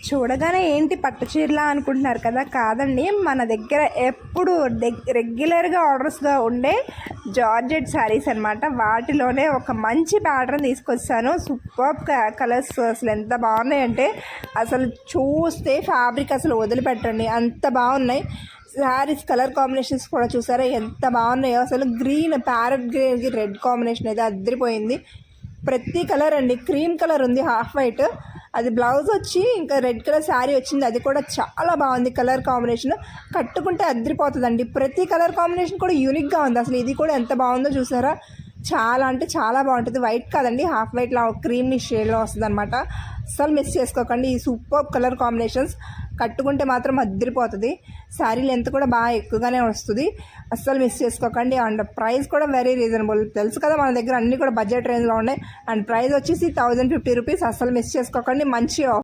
చూడగానే ఏంటి పట్టు చీరలా అనుకుంటున్నారు కదా, కాదండి. మన దగ్గర ఎప్పుడు రెగ్యులర్గా ఆర్డర్స్గా ఉండే జార్జెట్ శారీస్ అనమాట. వాటిలోనే ఒక మంచి ప్యాటర్న్ తీసుకొచ్చాను. సూపర్ కలర్స్ అసలు ఎంత బాగున్నాయంటే అసలు చూస్తే ఫ్యాబ్రిక్ అసలు వదిలిపెట్టండి, అంత బాగున్నాయి. శారీస్ కలర్ కాంబినేషన్స్ కూడా చూసారా ఎంత బాగున్నాయో. అసలు గ్రీన్, ప్యారెట్ గ్రీన్కి రెడ్ కాంబినేషన్ అయితే అదిరిపోయింది. ప్రతి కలర్ అండి, క్రీమ్ కలర్ ఉంది హాఫ్ వైట్, అది బ్లౌజ్ వచ్చి ఇంకా రెడ్ కలర్ శారీ వచ్చింది, అది కూడా చాలా బాగుంది. కలర్ కాంబినేషన్ కట్టుకుంటే అదిరిపోతుందండి. ప్రతి కలర్ కాంబినేషన్ కూడా యూనిక్గా ఉంది. అసలు ఇది కూడా ఎంత బాగుందో చూసారా, చాలా అంటే చాలా బాగుంటుంది. వైట్ కాదండి, హాఫ్ వైట్లో క్రీమ్ షేడ్లో వస్తుంది అనమాట. అస్సలు మిస్ చేసుకోకండి. ఈ సూపర్ కలర్ కాంబినేషన్స్ కట్టుకుంటే మాత్రం అదిరిపోతుంది. శారీ లెంత్ కూడా బాగా ఎక్కువగానే వస్తుంది, అస్సలు మిస్ చేసుకోకండి. అండ్ ప్రైస్ కూడా వెరీ రీజనబుల్. తెలుసు కదా మన దగ్గర అన్నీ కూడా బడ్జెట్ రేంజ్లో ఉన్నాయి. అండ్ ప్రైస్ వచ్చేసి 1050 రూపీస్. అస్సలు మిస్ చేసుకోకండి, మంచి